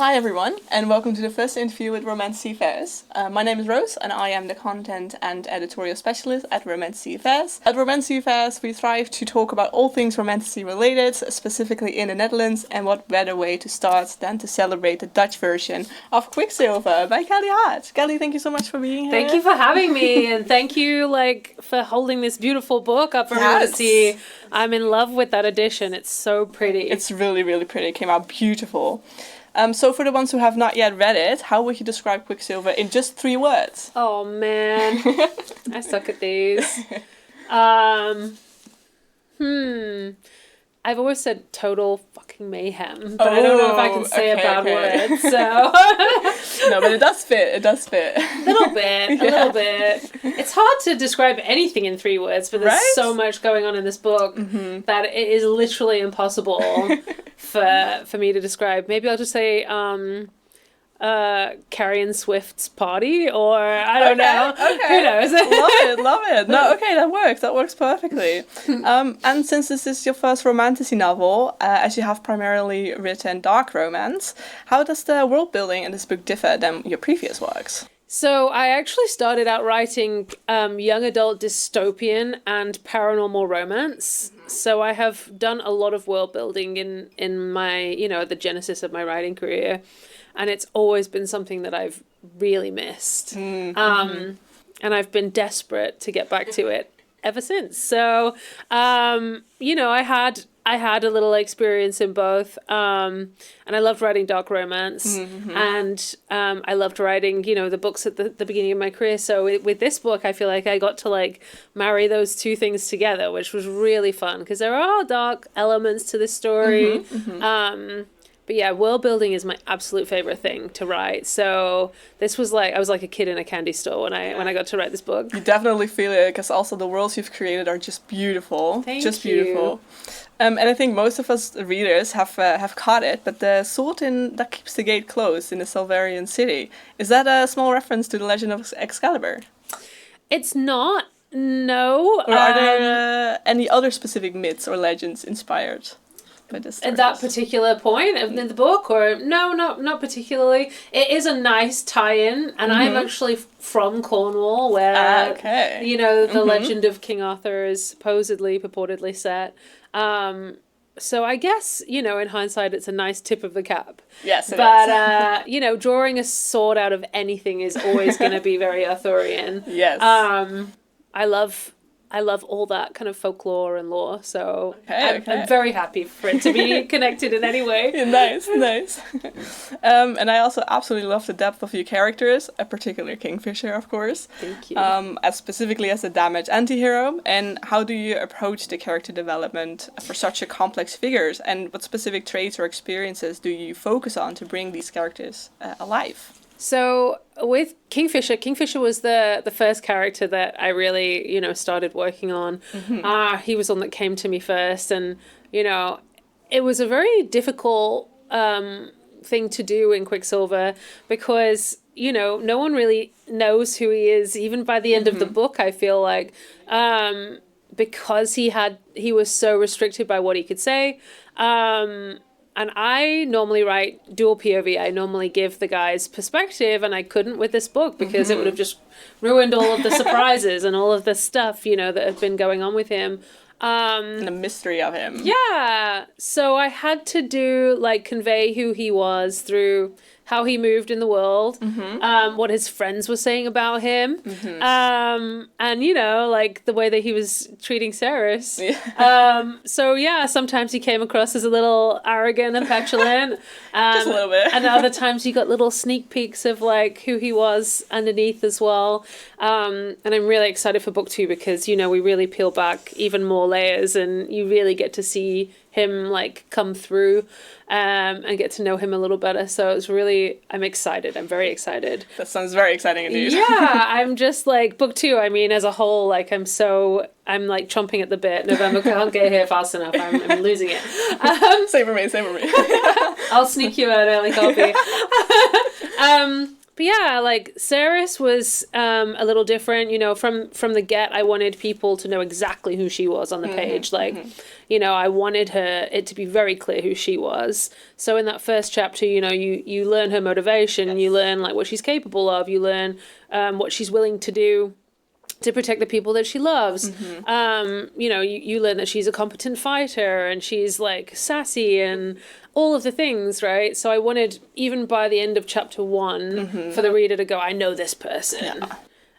Hi everyone, and welcome to the first interview with Romantasy Affairs. My name is Rose, and I am the content and editorial specialist at Romantasy Affairs. At Romantasy Affairs, we strive to talk about all things romantasy related, specifically in the Netherlands, and what better way to start than to celebrate the Dutch version of Quicksilver by Callie Hart. Callie, thank you so much for being here. Thank you for having me, and thank you for holding this beautiful book up for everyone to see. I'm in love with that edition. It's so pretty. It's really, really pretty. It came out beautiful. So for the ones who have not yet read it, how would you describe Quicksilver in just 3 words? Oh man, I suck at these. I've always said total fucking mayhem, but I don't know if I can say a bad word, so... No, but it does fit, A little bit. It's hard to describe anything in 3 words, but there's so much going on in this book that it is literally impossible for me to describe. Maybe I'll just say... Carrie and Swift's party, or I don't know. Okay. Who knows? Love it. No, okay, that works perfectly. And since this is your first romantasy novel, as you have primarily written dark romance, how does the world building in this book differ than your previous works? So I actually started out writing young adult dystopian and paranormal romance. So I have done a lot of world building in my, the genesis of my writing career. And it's always been something that I've really missed. And I've been desperate to get back to it ever since. So, I had a little experience in both. And I loved writing dark romance. And I loved writing, the books at the beginning of my career. So with this book, I feel like I got to marry those 2 things together, which was really fun because there are dark elements to this story. But yeah, world building is my absolute favorite thing to write. So this was I was like a kid in a candy store when I got to write this book. You definitely feel it, because also the worlds you've created are just beautiful. Thank you. Beautiful. And I think most of us readers have caught it, but the sword that keeps the gate closed in the Salvarian city, is that a small reference to the legend of Excalibur? It's not. No. Or are there any other specific myths or legends inspired? At that particular point in the book, or no, not particularly. It is a nice tie-in, and I'm actually from Cornwall, where the legend of King Arthur is purportedly set. So I guess, in hindsight, it's a nice tip of the cap. Yes, it is. Drawing a sword out of anything is always going to be very Arthurian. Yes. I love all that kind of folklore and lore, so I'm very happy for it to be connected in any way. Nice. And I also absolutely love the depth of your characters, particularly Kingfisher, of course. Thank you. As specifically as a damaged anti-hero. And how do you approach the character development for such a complex figures? And what specific traits or experiences do you focus on to bring these characters alive? So with Kingfisher was the first character that I really, started working on. He was one that came to me first, and, it was a very difficult thing to do in Quicksilver because, no one really knows who he is, even by the end of the book, I feel like, because he was so restricted by what he could say. And I normally write dual POV. I normally give the guy's perspective, and I couldn't with this book because it would have just ruined all of the surprises and all of the stuff, that had been going on with him. And the mystery of him. Yeah. So I had to convey who he was through how he moved in the world, what his friends were saying about him, and, the way that he was treating Ceres. Yeah. Sometimes he came across as a little arrogant and petulant. Just a little bit. And other times you got little sneak peeks of, who he was underneath as well. And I'm really excited for book 2 because, we really peel back even more layers and you really get to see him come through and get to know him a little better. So I'm excited. I'm very excited. That sounds very exciting indeed. Yeah, I'm just book 2, as a whole, I'm chomping at the bit. November can't get here fast enough. I'm losing it. Same for me. I'll sneak you an early copy. But yeah, like Ceres was a little different, you know, from the get. I wanted people to know exactly who she was on the page. Like, you know, I wanted it to be very clear who she was. So in that first chapter, you know, you learn her motivation, you learn like what she's capable of, you learn what she's willing to do to protect the people that she loves. You know, you learn that she's a competent fighter and she's like sassy and all of the things, right? So I wanted, even by the end of chapter 1, for the reader to go, I know this person.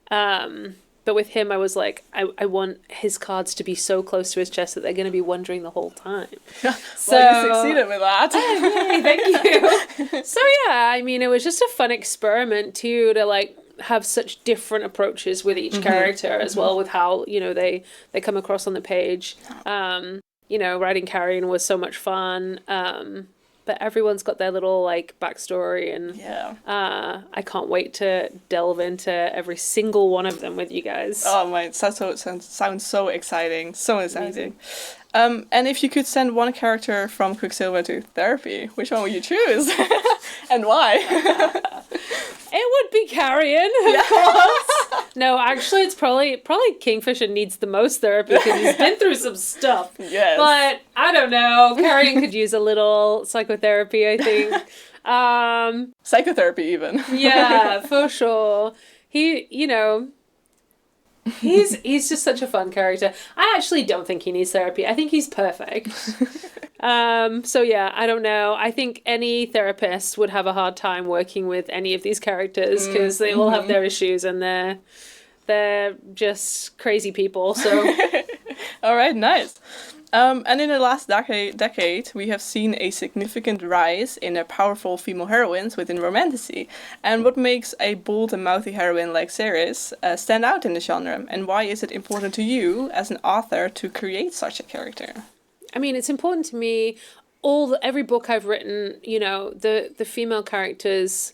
But with him, I was like, I want his cards to be so close to his chest that they're going to be wondering the whole time. So well, you succeeded with that. Yay, thank you. So yeah, I mean, it was just a fun experiment too, to like have such different approaches with each character as well, with how, you know, they come across on the page. You know, writing Carrion was so much fun. But everyone's got their little like backstory, and I can't wait to delve into every single one of them with you guys. Oh my, sounds so exciting, so exciting. And if you could send one character from Quicksilver to therapy, which one would you choose, and why? It would be Carrion, of course. No, actually, it's probably Kingfisher needs the most therapy because he's been through some stuff. Yes. But I don't know. Carrion could use a little psychotherapy, I think. Psychotherapy, even. Yeah, for sure. He, you know, he's just such a fun character. I actually don't think he needs therapy. I think he's perfect. So yeah, I don't know. I think any therapist would have a hard time working with any of these characters because they all have their issues and they're just crazy people. So, all right, nice. And in the last decade, we have seen a significant rise in powerful female heroines within Romantasy. And what makes a bold and mouthy heroine like Ceres stand out in the genre? And why is it important to you as an author to create such a character? I mean, it's important to me. Every book I've written, you know, the female characters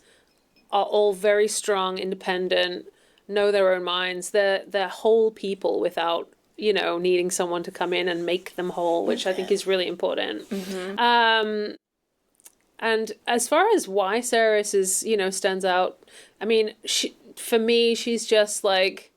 are all very strong, independent, know their own minds. They're whole people without, you know, needing someone to come in and make them whole, which I think is really important. And as far as why Ceres is, you know, stands out, I mean, for me, she's just like,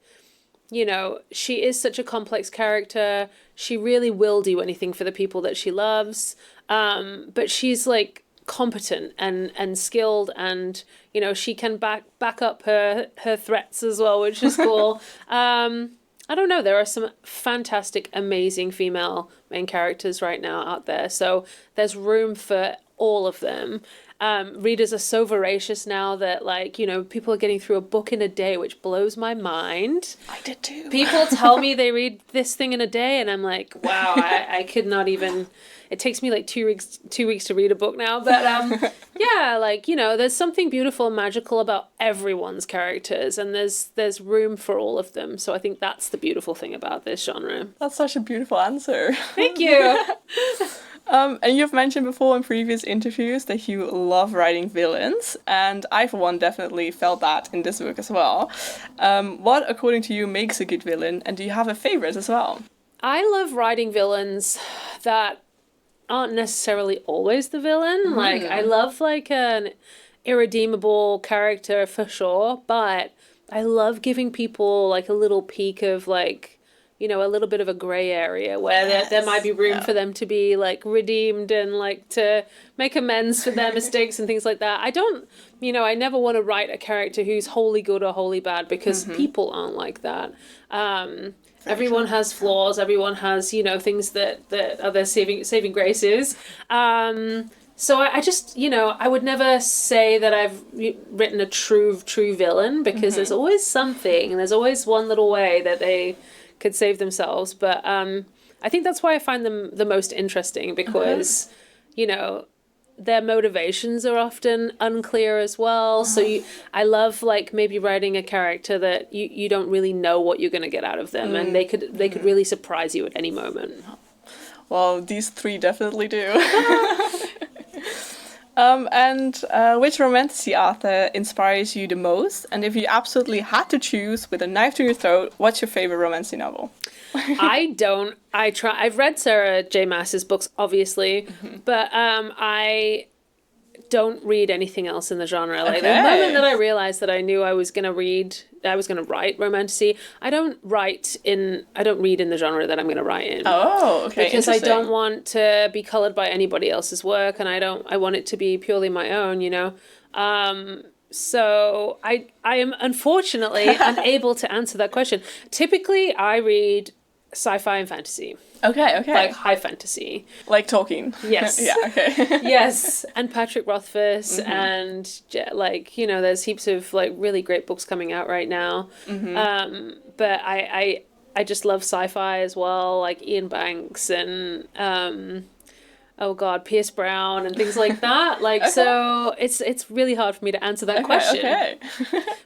you know, she is such a complex character. She really will do anything for the people that she loves. But she's like competent and skilled, and, you know, she can back up her threats as well, which is cool. I don't know. There are some fantastic, amazing female main characters right now out there. So there's room for all of them. Readers are so voracious now that, like, you know, people are getting through a book in a day, which blows my mind. I did too. People tell me they read this thing in a day, and I'm like, wow, I could not even. It takes me like 2 weeks to read a book now. But yeah, like, you know, there's something beautiful and magical about everyone's characters, and there's room for all of them. So I think that's the beautiful thing about this genre. That's such a beautiful answer. Thank you. And you've mentioned before in previous interviews that you love writing villains, and I, for one, definitely felt that in this book as well. What, according to you, makes a good villain, and do you have a favorite as well? I love writing villains that aren't necessarily always the villain. Like, I love, like, an irredeemable character for sure, but I love giving people, like, a little peek of, like, you know, a little bit of a gray area where there might be room for them to be, like, redeemed and, like, to make amends for their mistakes and things like that. I don't, you know, I never want to write a character who's wholly good or wholly bad, because people aren't like that. Everyone has flaws. Everyone has, you know, things that are their saving graces. So I just, you know, I would never say that I've written a true villain, because there's always something, and there's always one little way that they could save themselves. But I think that's why I find them the most interesting, because, you know, their motivations are often unclear as well. So I love, like, maybe writing a character that you don't really know what you're going to get out of them, and they could really surprise you at any moment. Well, these three definitely do. And which Romantasy author inspires you the most? And if you absolutely had to choose with a knife to your throat, what's your favorite romantasy novel? I've read Sarah J. Maas's books, obviously, but I don't read anything else in the genre. Like the Okay. moment that I realized that I knew I was gonna write romantasy, I don't read in the genre that I'm gonna write in. Oh, okay. Because I Interesting. don't want to be colored by anybody else's work, and I want it to be purely my own, you know. So I am unfortunately unable to answer that question. Typically, I read sci-fi and fantasy, Okay. like high fantasy. Like Tolkien. Yes. Yeah. Okay. Yes, and Patrick Rothfuss, and like, you know, there's heaps of like really great books coming out right now. But I just love sci-fi as well, like Ian Banks and oh god, Pierce Brown and things like that. Like, so it's really hard for me to answer that question. Okay.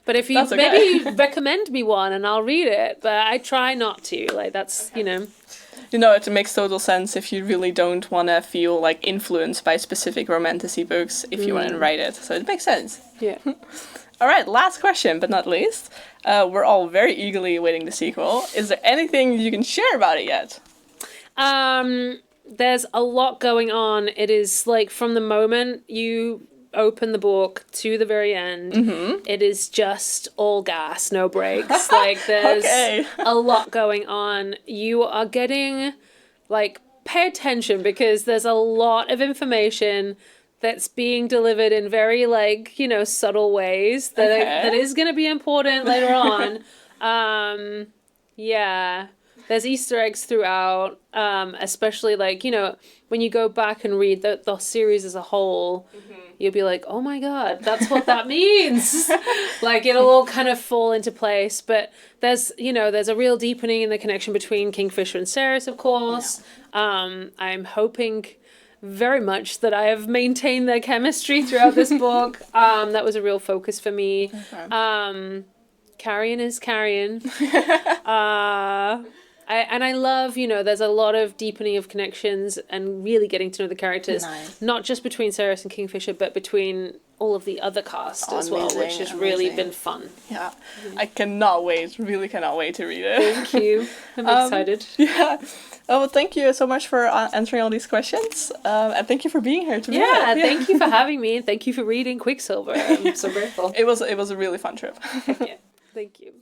But if you That's okay. maybe you recommend me one and I'll read it, but I try not to. Like, that's, you know. You know, it makes total sense if you really don't want to feel like influenced by specific romantasy books if you want to write it. So it makes sense. Yeah. All right, last question, but not least. We're all very eagerly awaiting the sequel. Is there anything you can share about it yet? There's a lot going on. It is like from the moment you open the book to the very end, it is just all gas, no brakes. Like, there's Okay. a lot going on. You are getting, like, pay attention, because there's a lot of information that's being delivered in very, like, you know, subtle ways that is going to be important later on. Yeah. There's Easter eggs throughout, especially, like, you know, when you go back and read the series as a whole, you'll be like, oh my god, that's what that means. Like, it'll all kind of fall into place. But there's a real deepening in the connection between Kingfisher and Ceres, of course. Yeah. I'm hoping very much that I have maintained their chemistry throughout this book. That was a real focus for me. Okay. Carrion is carrion. I love, you know, there's a lot of deepening of connections and really getting to know the characters. Nice. Not just between Ceres and Kingfisher, but between all of the other cast as well, which has really been fun. Yeah, I cannot wait, really cannot wait to read it. Thank you. I'm excited. Yeah. Oh, well, thank you so much for answering all these questions. And thank you for being here to read it. Yeah, thank you for having me, and thank you for reading Quicksilver. I'm so grateful. It was a really fun trip. Yeah, thank you.